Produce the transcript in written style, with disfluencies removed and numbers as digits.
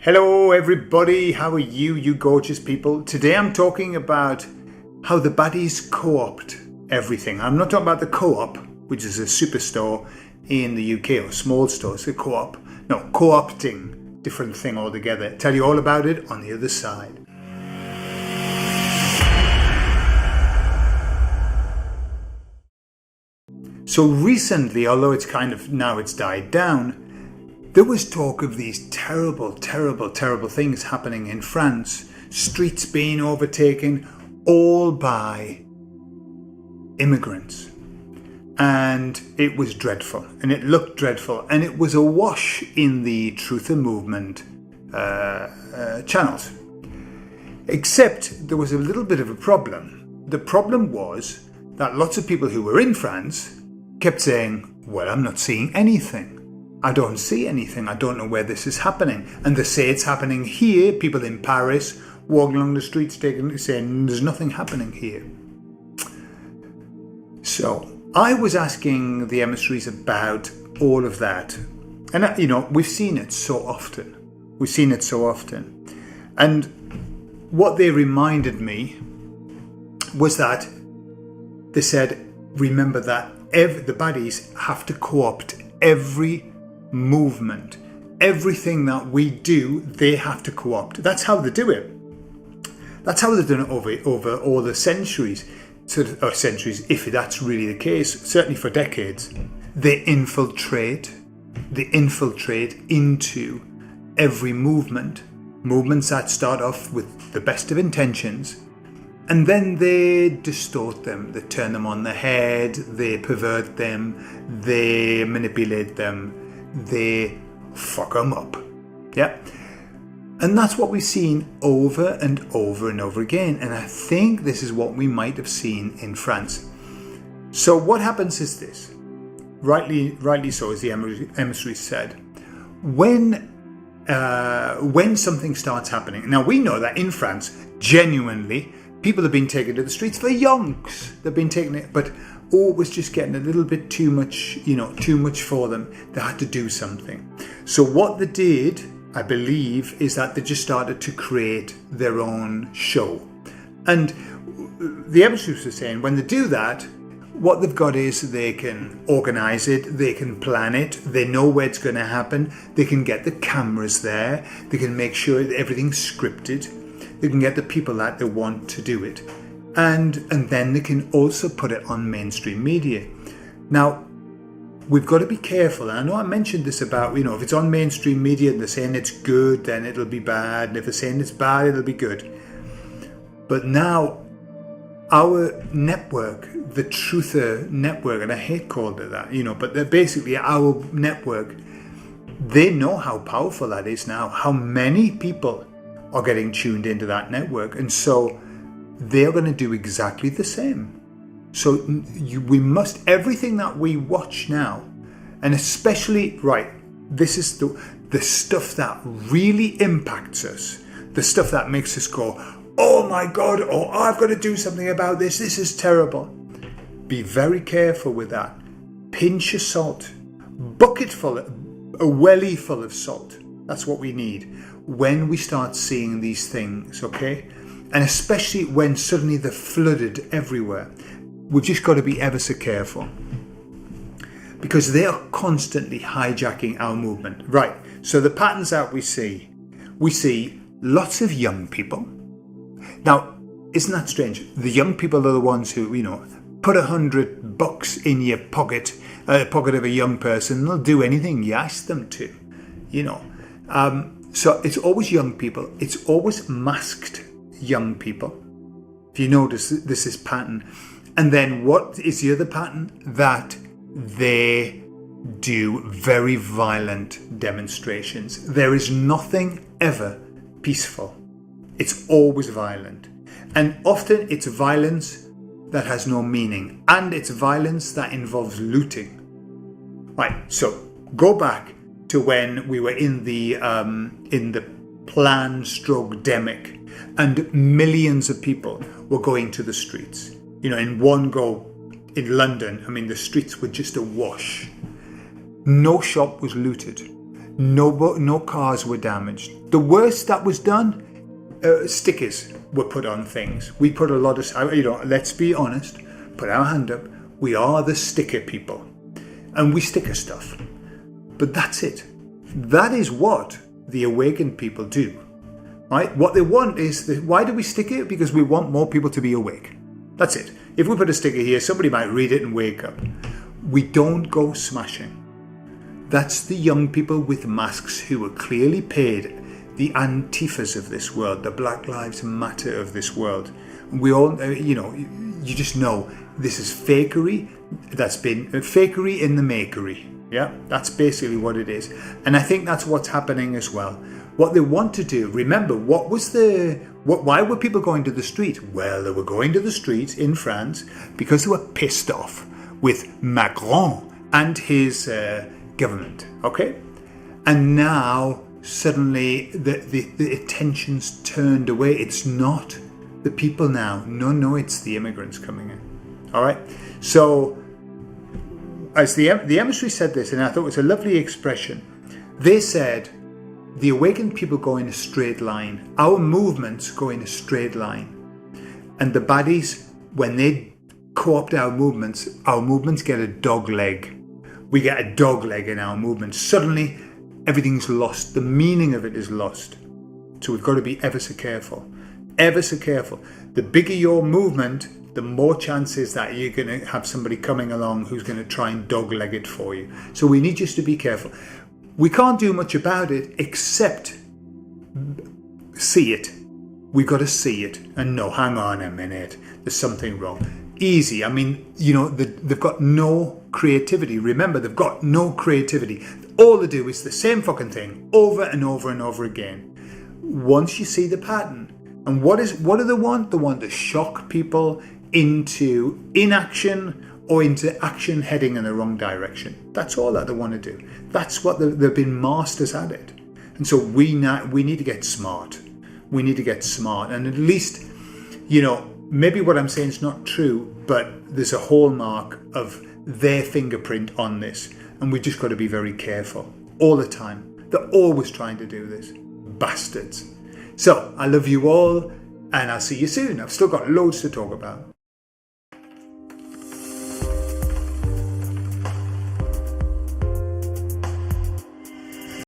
Hello everybody, how are you gorgeous people? Today I'm talking about how the baddies co-opt everything. I'm not talking about the co-op, which is a superstore in the UK, or small stores, a co-op. No, co-opting, different thing altogether. Tell you all about it on the other side. So recently, although it's died down, there was talk of these terrible things happening in France. Streets being overtaken, all by immigrants. And it was dreadful, and it looked dreadful, and it was awash in the Truther movement channels. Except there was a little bit of a problem. The problem was that lots of people who were in France kept saying, well, I'm not seeing anything. I don't see anything. I don't know where this is happening. And they say it's happening here. People in Paris walking along the streets saying there's nothing happening here. So I was asking the emissaries about all of that. And, we've seen it so often. And what they reminded me was that they said, remember that the baddies have to co-opt every movement. Everything that we do, they have to co-opt. That's how they do it. That's how they've done it over all the centuries. Or centuries, if that's really the case, certainly for decades. They infiltrate into every movement. Movements that start off with the best of intentions, and then they distort them, they turn them on their head, they pervert them, they manipulate them, they fuck them up. Yeah. And that's what we've seen over and over and over again. And I think this is what we might have seen in France. So what happens is this, rightly so, as the emissary said, when something starts happening. Now we know that in France, genuinely, people have been taken to the streets for yonks. They've been taking it, but it was just getting a little bit too much, too much for them. They had to do something. So what they did, I believe, is that they just started to create their own show. And the emissaries were saying when they do that, what they've got is they can organise it, they can plan it, they know where it's going to happen, they can get the cameras there, they can make sure that everything's scripted, they can get the people that they want to do it. And then they can also put it on mainstream media. Now, we've got to be careful. And I know I mentioned this about, if it's on mainstream media and they're saying it's good, then it'll be bad. And if they're saying it's bad, it'll be good. But now, our network, the Truther network, and I hate calling it that, but they're basically our network, they know how powerful that is now, how many people are getting tuned into that network. And so they're going to do exactly the same. So we must, everything that we watch now, and especially, this is the stuff that really impacts us, the stuff that makes us go, oh my God, oh, I've got to do something about this, this is terrible. Be very careful with that. Pinch of salt, a welly full of salt. That's what we need when we start seeing these things, okay? And especially when suddenly they're flooded everywhere. We've just got to be ever so careful, because they are constantly hijacking our movement. Right, so the patterns that we see lots of young people. Now, isn't that strange? The young people are the ones who, put $100 in your pocket of a young person, they'll do anything you ask them to, So it's always young people. It's always masked young people. If you notice, this is pattern. And then what is the other pattern? That they do very violent demonstrations. There is nothing ever peaceful. It's always violent. And often it's violence that has no meaning. And it's violence that involves looting. Right, so go back to when we were in the plan-stroke-demic, and millions of people were going to the streets. In one go in London, the streets were just awash. No shop was looted. No cars were damaged. The worst that was done, stickers were put on things. We put a lot of, let's be honest, put our hand up. We are the sticker people. And we sticker stuff. But that's it. That is what the awakened people do. Right? What they want is, why do we stick it? Because we want more people to be awake. That's it. If we put a sticker here, somebody might read it and wake up. We don't go smashing. That's the young people with masks who are clearly paid, the Antifas of this world, the Black Lives Matter of this world. We all, you just know this is fakery. That's been fakery in the makery. Yeah, that's basically what it is. And I think that's what's happening as well. What they want to do, remember, why were people going to the street? Well, they were going to the streets in France because they were pissed off with Macron and his government, okay? And now suddenly the attention's turned away. It's not the people now. No, it's the immigrants coming in. All right? So as the emissary said this, and I thought it was a lovely expression, they said, the awakened people go in a straight line. Our movements go in a straight line. And the baddies, when they co-opt our movements get a dog leg. We get a dog leg in our movements. Suddenly, everything's lost. The meaning of it is lost. So we've got to be ever so careful. Ever so careful. The bigger your movement, the more chances that you're going to have somebody coming along who's going to try and dog-leg it for you. So we need just to be careful. We can't do much about it except see it. We've got to see it and know, hang on a minute, there's something wrong. Easy. I mean, they've got no creativity. Remember, they've got no creativity. All they do is the same fucking thing over and over and over again. Once you see the pattern, and what do they want? They want to shock people into inaction or into action heading in the wrong direction. That's all that they want to do. That's what they've been masters at it. And so we need to get smart. We need to get smart. And at least, maybe what I'm saying is not true, but there's a hallmark of their fingerprint on this. And we've just got to be very careful all the time. They're always trying to do this. Bastards. So I love you all, and I'll see you soon. I've still got loads to talk about.